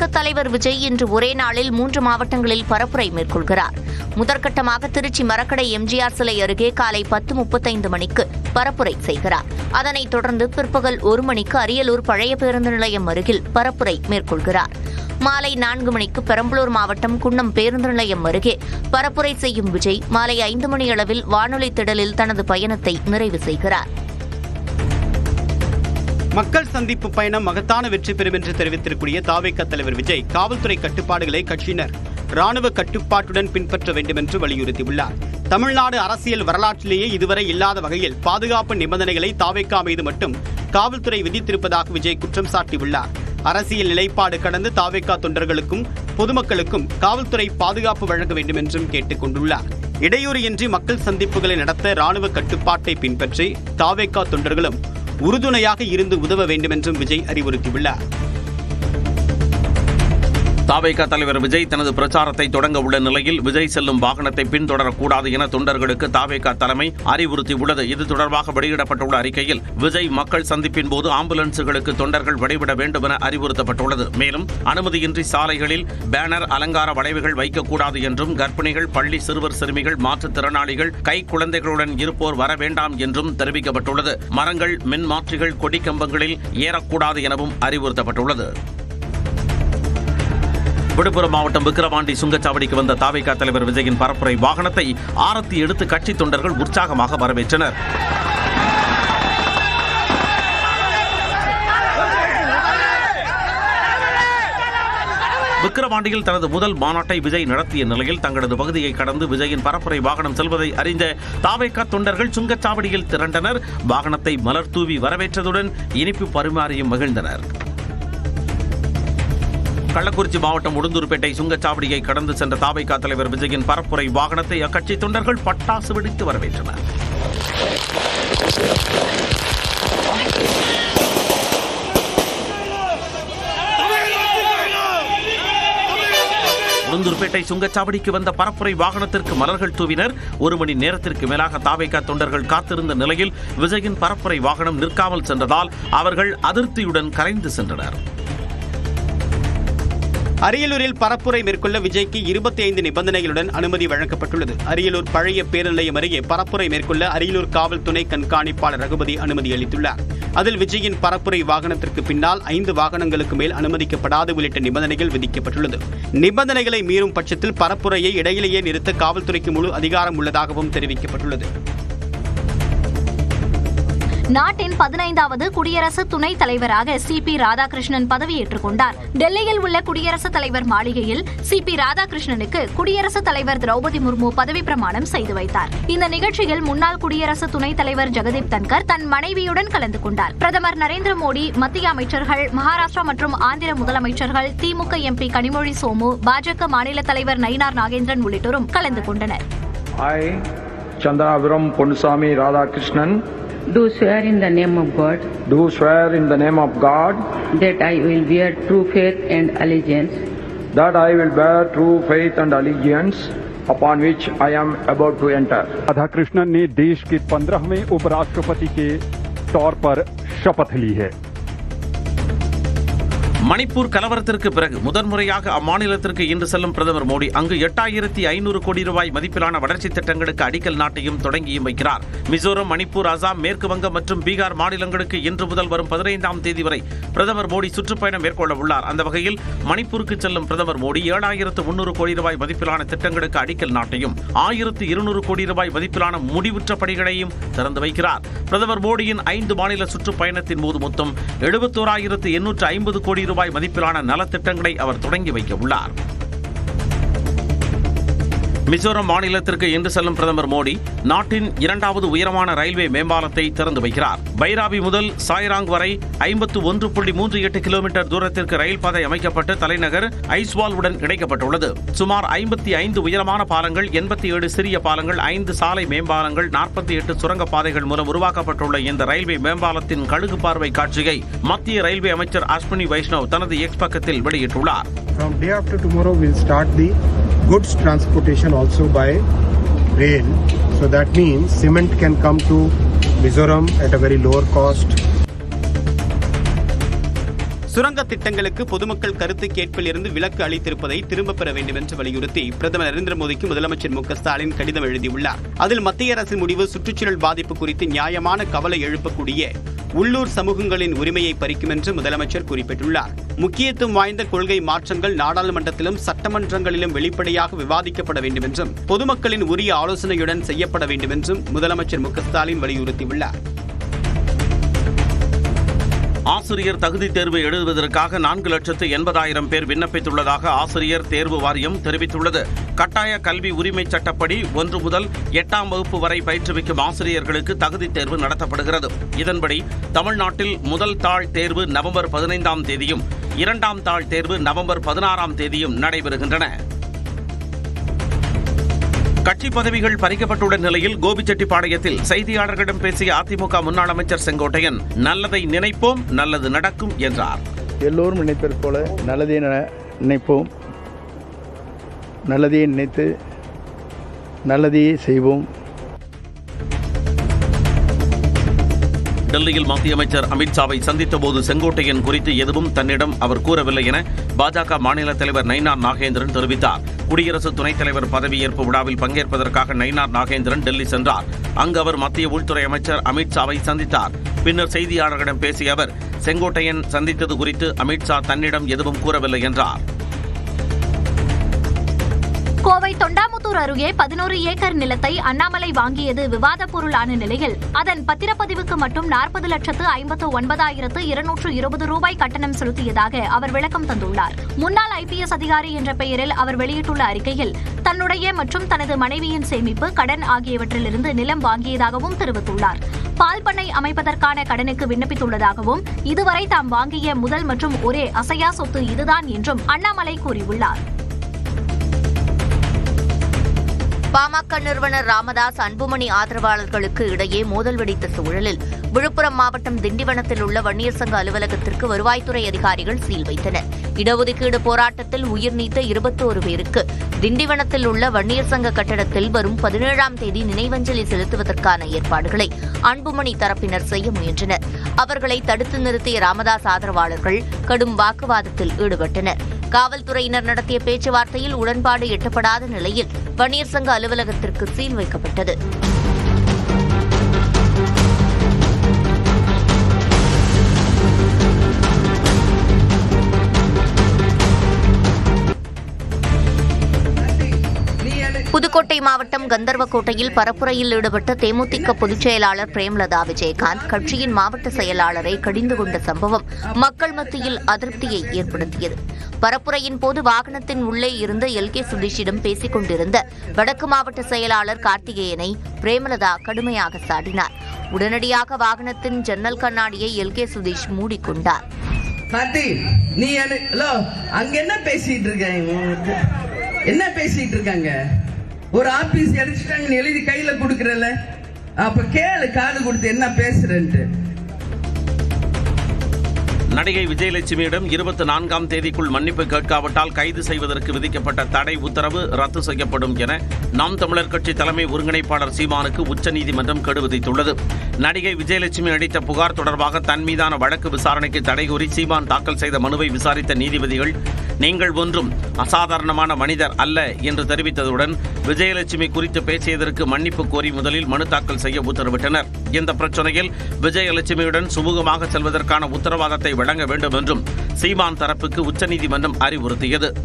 தாவேக தலைவர் விஜய் இன்று ஒரே நாளில் 3 மாவட்டங்களில் பரப்புரை மேற்கொள்கிறார். முதற்கட்டமாக திருச்சி மரக்கடை எம்ஜிஆர் சிலை அருகே காலை 10:35 மணிக்கு பரப்புரை செய்கிறார். அதனைத் தொடர்ந்து பிற்பகல் 1 மணிக்கு அரியலூர் பழைய பேருந்து நிலையம் அருகில் பரப்புரை மேற்கொள்கிறார். மாலை 4 மணிக்கு பெரம்பலூர் மாவட்டம் குன்னம் பேருந்து நிலையம் அருகே பரப்புரை செய்யும் விஜய் மாலை 5 மணி அளவில் வானொலி திடலில் தனது பயணத்தை நிறைவு செய்கிறார். மக்கள் சந்திப்பு பயணம் மகத்தான வெற்றி பெறும் என்று தெரிவித்திருக்கூடிய தாவேக தலைவர் விஜய் காவல்துறை கட்டுப்பாடுகளை கட்சியினர் ராணுவ கட்டுப்பாட்டுடன் பின்பற்ற வேண்டும் என்று வலியுறுத்தியுள்ளார். தமிழ்நாடு அரசியல் வரலாற்றிலேயே இதுவரை இல்லாத வகையில் பாதுகாப்பு நிபந்தனைகளை தாவேக மீது மட்டும் காவல்துறை விதித்திருப்பதாக விஜய் குற்றம் சாட்டியுள்ளார். அரசியல் நிலைப்பாடு கடந்து தாவேக தொண்டர்களுக்கும் பொதுமக்களுக்கும் காவல்துறை பாதுகாப்பு வழங்க வேண்டும் என்றும் கேட்டுக் கொண்டுள்ளார். இடையூறு இன்றி மக்கள் சந்திப்புகளை நடத்த ராணுவ கட்டுப்பாட்டை பின்பற்றி தாவேக தொண்டர்களும் உறுதுணையாக இருந்து உதவ வேண்டும் என்றும் விஜய் அறிவுறுத்தியுள்ளார். தாவேக தலைவர் விஜய் தனது பிரச்சாரத்தை தொடங்க உள்ள நிலையில் விஜய் செல்லும் வாகனத்தை பின்தொடரக்கூடாது என தொண்டர்களுக்கு தாவேக தலைமை அறிவுறுத்தியுள்ளது. இது தொடர்பாக வெளியிடப்பட்டுள்ள அறிக்கையில் விஜய் மக்கள் சந்திப்பின் போது ஆம்புலன்ஸுகளுக்கு தொண்டர்கள் வழிவிட வேண்டும் என அறிவுறுத்தப்பட்டுள்ளது. மேலும் அனுமதியின்றி சாலைகளில் பேனர், அலங்கார வளைவுகள் வைக்கக்கூடாது என்றும் கர்ப்பிணிகள், பள்ளி சிறுவர் சிறுமிகள், மாற்றுத்திறனாளிகள், கை குழந்தைகளுடன் இருப்போர் வர வேண்டாம் என்றும் தெரிவிக்கப்பட்டுள்ளது. மரங்கள், மின் மாற்றிகள், கொடிக்கம்பங்களில் ஏறக்கூடாது எனவும் அறிவுறுத்தப்பட்டுள்ளது. விழுப்புரம் மாவட்டம் விக்கிரவாண்டி சுங்கச்சாவடிக்கு வந்த தாவேக தலைவர் விஜயின் பரப்புரை வாகனத்தை ஆரத்தி எடுத்து கட்சி தொண்டர்கள் உற்சாகமாக வரவேற்றனர். விக்கிரவாண்டியில் தனது முதல் மாநாட்டை விஜய் நடத்திய நிலையில் தங்களது பகுதியை கடந்து விஜயின் பரப்புரை வாகனம் செல்வதை அறிந்த தாவேக தொண்டர்கள் சுங்கச்சாவடியில் திரண்டனர். வாகனத்தை மலர் தூவி வரவேற்றதுடன் இனிப்பு பரிமாறியும் மகிழ்ந்தனர். கள்ளக்குறிச்சி மாவட்டம் உளுந்தூர்பேட்டை சுங்கச்சாவடியை கடந்து சென்ற தாவேக தலைவர் விஜயின் பரப்புரை வாகனத்தை அக்கட்சி தொண்டர்கள் பட்டாசு வெடித்து வரவேற்றனர். உளுந்தூர்பேட்டை சுங்கச்சாவடிக்கு வந்த பரப்புரை வாகனத்திற்கு மலர்கள் தூவினர். 1 மணி நேரத்திற்கு மேலாக தாவேக தொண்டர்கள் காத்திருந்த நிலையில் விஜயின் பரப்புரை வாகனம் நிற்காமல் சென்றதால் அவர்கள் அதிருப்தியுடன் கரைந்து சென்றனர். அரியலூரில் பரப்புரை மேற்கொள்ள விஜய்க்கு 25 நிபந்தனைகளுடன் அனுமதி வழங்கப்பட்டுள்ளது. அரியலூர் பழைய பேருந்து நிலையம் அருகே பரப்புரை மேற்கொள்ள அரியலூர் காவல் துணை கண்காணிப்பாளர் ரகுபதி அனுமதி அளித்துள்ளார். அதில் விஜயின் பரப்புரை வாகனத்திற்கு பின்னால் 5 வாகனங்களுக்கு மேல் அனுமதிக்கப்படாது உள்ளிட்ட நிபந்தனைகள் விதிக்கப்பட்டுள்ளது. நிபந்தனைகளை மீறும் பட்சத்தில் பரப்புரையை இடையிலேயே நிறுத்த காவல்துறைக்கு முழு அதிகாரம் உள்ளதாகவும் தெரிவிக்கப்பட்டுள்ளது. நாட்டின் 15வது குடியரசு துணைத் தலைவராக CP ராதாகிருஷ்ணன் பதவியேற்றுக் கொண்டார். டெல்லியில் உள்ள குடியரசுத் தலைவர் மாளிகையில் CP ராதாகிருஷ்ணனுக்கு குடியரசுத் தலைவர் திரௌபதி முர்மு பதவி பிரமாணம் செய்து வைத்தார். இந்த நிகழ்ச்சியில் முன்னாள் குடியரசு துணைத் தலைவர் ஜெகதீப் தன்கர் தன் மனைவியுடன் கலந்து கொண்டார். பிரதமர் நரேந்திர மோடி, மத்திய அமைச்சர்கள், மகாராஷ்டிரா மற்றும் ஆந்திர முதலமைச்சர்கள், திமுக MP கனிமொழி சோமு, பாஜக மாநில தலைவர் நயினார் நாகேந்திரன் உள்ளிட்டோரும் கலந்து கொண்டனர். Chandrapuram Ponnusamy Radhakrishnan do swear in the name of God that I will bear true faith and allegiance upon which I am about to enter. Radhakrishnan ने देश के 15वें उपराष्ट्रपति के तौर पर शपथ ली है. மணிப்பூர் கலவரத்திற்கு பிறகு முதன்முறையாக அம்மாநிலத்திற்கு இன்று செல்லும் பிரதமர் மோடி அங்கு 8500 கோடி ரூபாய் மதிப்பிலான வளர்ச்சித் திட்டங்களுக்கு அடிக்கல் நாட்டியும் தொடங்கியும் வைக்கிறார். மிசோரம், மணிப்பூர், அசாம், மேற்கு வங்கம் மற்றும் பீகார் மாநிலங்களுக்கு இன்று முதல் வரும் 15ஆம் தேதி வரை பிரதமர் மோடி சுற்றுப்பயணம் மேற்கொள்ள உள்ளார். அந்த வகையில் மணிப்பூருக்கு செல்லும் பிரதமர் மோடி 7300 கோடி ரூபாய் மதிப்பிலான திட்டங்களுக்கு அடிக்கல் நாட்டையும் 1200 கோடி ரூபாய் மதிப்பிலான முடிவுற்ற பணிகளையும் திறந்து வைக்கிறார். பிரதமர் மோடியின் 5 மாநில சுற்றுப்பயணத்தின் போது மொத்தம் 71850 கோடி ரூபாய் மதிப்பிலான நலத்திட்டங்களை அவர் தொடங்கி வைக்க உள்ளார். மிசோரம் மாநிலத்திற்கு இன்று செல்லும் பிரதமர் மோடி நாட்டின் 2வது உயரமான ரயில்வே மேம்பாலத்தை திறந்து வைக்கிறார். பைராபி முதல் சாய்ராங் வரை 51.38 கிலோமீட்டர் தூரத்திற்கு ரயில் பாதை அமைக்கப்பட்டு தலைநகர் ஐஸ்வாலுடன் இணைக்கப்பட்டுள்ளது. சுமார் 55 உயரமான பாலங்கள், 87 சிறிய பாலங்கள், 5 சாலை மேம்பாலங்கள், 48 சுரங்க பாதைகள் மூலம் உருவாக்கப்பட்டுள்ள இந்த ரயில்வே மேம்பாலத்தின் கழுகு பார்வை காட்சியை மத்திய ரயில்வே அமைச்சர் அஸ்வினி வைஷ்ணவ் தனது எக்ஸ் பக்கத்தில் வெளியிட்டுள்ளார். From day after tomorrow we'll start the goods transportation also by rail. So that means cement can come to Mizoram at a very lower cost. சுரங்க திட்டங்களுக்கு பொதுமக்கள் கருத்து கேட்பில் இருந்து விலக்கு அளித்திருப்பதை திரும்பப் பெற வேண்டும் என்று வலியுறுத்தி பிரதமர் நரேந்திர மோடிக்கு முதலமைச்சர் மு.க.ஸ்டாலின் கடிதம் எழுதியுள்ளார். அதில் மத்திய அரசின் முடிவு சுற்றுச்சூழல் பாதிப்பு குறித்து நியாயமான கவலை எழுப்பக்கூடிய உள்ளூர் சமூகங்களின் உரிமையை பறிக்கும் என்று முதலமைச்சர் குறிப்பிட்டுள்ளார். முக்கியத்துவம் வாய்ந்த கொள்கை மாற்றங்கள் நாடாளுமன்றத்திலும் சட்டமன்றங்களிலும் வெளிப்படையாக விவாதிக்கப்பட வேண்டும் என்றும் பொதுமக்களின் உரிய ஆலோசனையுடன் செய்யப்பட வேண்டும் என்றும் முதலமைச்சர் மு.க.ஸ்டாலின் வலியுறுத்தியுள்ளார். ஆசிரியர் தகுதி தேர்வு எழுதுவதற்காக 4,80,000 பேர் விண்ணப்பித்துள்ளதாக ஆசிரியர் தேர்வு வாரியம் தெரிவித்துள்ளது. கட்டாய கல்வி உரிமை சட்டப்படி 1 முதல் 8ஆம் வகுப்பு வரை பயிற்றுவிக்கும் ஆசிரியர்களுக்கு தகுதி தேர்வு நடத்தப்படுகிறது. இதன்படி தமிழ்நாட்டில் முதல் தாள் தேர்வு நவம்பர் 15ஆம் தேதியும் 2ஆம் தாள் தேர்வு நவம்பர் 16ஆம் தேதியும் நடைபெறுகின்றன. கட்சி பதவிகள் பறிக்கப்பட்டுள்ள நிலையில் கோபிச்செட்டிப்பாளையத்தில் செய்தியாளர்களிடம் பேசிய அதிமுக முன்னாள் அமைச்சர் செங்கோட்டையன், நல்லதை நினைப்போம், நல்லது நடக்கும் என்றார். எல்லோரும் நினைப்பது போல நல்லதே நினைப்போம், நல்லதையே நினைத்து நல்லதையே செய்வோம். டெல்லியில் மத்திய அமைச்சர் அமித்ஷாவை சந்தித்த போது செங்கோட்டையன் குறித்து எதுவும் தன்னிடம் அவர் கூறவில்லை என பாஜக மாநில தலைவர் நயினார் நாகேந்திரன் தெரிவித்தார். குடியரசு துணைத் தலைவர் பதவியேற்பு விழாவில் பங்கேற்பதற்காக நயினார் நாகேந்திரன் டெல்லி சென்றார். அங்கு அவர் மத்திய உள்துறை அமைச்சர் அமித்ஷாவை சந்தித்தார். பின்னர் செய்தியாளர்களிடம் பேசிய அவர், செங்கோட்டையன் சந்தித்தது குறித்து அமித்ஷா தன்னிடம் எதுவும் கூறவில்லை என்றார். கோவை தொண்டாமுத்தூர் அருகே 11 ஏக்கர் நிலத்தை அண்ணாமலை வாங்கியது விவாத பொருளான நிலையில் அதன் பத்திரப்பதிவுக்கு மட்டும் 40,59,220 ரூபாய் கட்டணம் செலுத்தியதாக அவர் விளக்கம் தந்துள்ளார். முன்னாள் IPS அதிகாரி என்ற பெயரில் அவர் வெளியிட்டுள்ள அறிக்கையில் தன்னுடைய மற்றும் தனது மனைவியின் சேமிப்பு, கடன் ஆகியவற்றிலிருந்து நிலம் வாங்கியதாகவும் தெரிவித்துள்ளார். பால் பண்ணை அமைப்பதற்கான கடனுக்கு விண்ணப்பித்துள்ளதாகவும் இதுவரை தாம் வாங்கிய முதல் மற்றும் ஒரே அசையா சொத்து இதுதான் என்றும் அண்ணாமலை கூறியுள்ளார். பாமக நிறுவனர் ராமதாஸ் அன்புமணி ஆதரவாளர்களுக்கு இடையே மோதல் வெடித்த சூழலில் விழுப்புரம் மாவட்டம் திண்டிவனத்தில் உள்ள வன்னியர் சங்க அலுவலகத்திற்கு வருவாய்த்துறை அதிகாரிகள் சீல் வைத்தனர். இடஒதுக்கீடு போராட்டத்தில் உயிர் நீத்த 21 பேருக்கு திண்டிவனத்தில் உள்ள வன்னியர் சங்க கட்டடத்தில் வரும் 17ஆம் தேதி நினைவஞ்சலி செலுத்துவதற்கான ஏற்பாடுகளை அன்புமணி தரப்பினர் செய்ய முயன்றனர். அவர்களை தடுத்து நிறுத்திய ராமதாஸ் ஆதரவாளர்கள் கடும் வாக்குவாதத்தில் ஈடுபட்டனர். காவல்துறையினர் நடத்திய பேச்சுவார்த்தையில் உடன்பாடு எட்டப்படாத நிலையில் வன்னியர் சங்க அலுவலகத்திற்கு சீல் வைக்கப்பட்டது. புதுக்கோட்டை மாவட்டம் கந்தர்வக்கோட்டையில் பரப்புரையில் ஈடுபட்ட தேமுதிக பொதுச் செயலாளர் பிரேமலதா விஜயகாந்த் கட்சியின் மாவட்ட செயலாளரை கடிந்து கொண்ட சம்பவம் மக்கள் மத்தியில் அதிருப்தியை ஏற்படுத்தியது. பரப்புரையின் போது வாகனத்தின் உள்ளே இருந்த LK சுதீஷிடம் பேசிக் கொண்டிருந்த வடக்கு மாவட்ட செயலாளர் கார்த்திகேயனை பிரேமலதா கடுமையாக சாடினார். உடனடியாக வாகனத்தின் ஜன்னல் கண்ணாடியை LK சுதீஷ் மூடிக்கொண்டார். என்ன பேசிட்டு இருக்காங்க? ஒரு ஆபீஸ் எடுத்துட்டாங்க, எழுதி கையில கொடுக்கறல, அப்ப கேளு, காது கொடுத்து என்ன பேசுறேன்ட்டு. நடிகை விஜயலட்சுமியிடம் 24ஆம் தேதிக்குள் மன்னிப்பு கேட்காவிட்டால் கைது செய்வதற்கு விதிக்கப்பட்ட தடை உத்தரவு ரத்து செய்யப்படும் என நாம் தமிழர் கட்சி தலைமை ஒருங்கிணைப்பாளர் சீமானுக்கு உச்சநீதிமன்றம் கெடு விதித்துள்ளது. நடிகை விஜயலட்சுமி அளித்த புகார் தொடர்பாக தன் மீதான வழக்கு விசாரணைக்கு தடை கோரி சீமான் தாக்கல் செய்த மனுவை விசாரித்த நீதிபதிகள், நீங்கள் ஒன்றும் அசாதாரணமான மனிதர் அல்ல என்று தெரிவித்ததுடன் விஜயலட்சுமி குறித்து பேசியதற்கு மன்னிப்பு கோரி முதலில் மனு தாக்கல் செய்ய உத்தரவிட்டனர். இந்த பிரச்சனையில் விஜயலட்சுமியுடன் சுமூகமாக செல்வதற்கான உத்தரவாதத்தை வழங்க வேண்டும் என்றும் சீமான் தரப்புக்கு உச்சநீதிமன்றம் அறிவுறுத்தியது.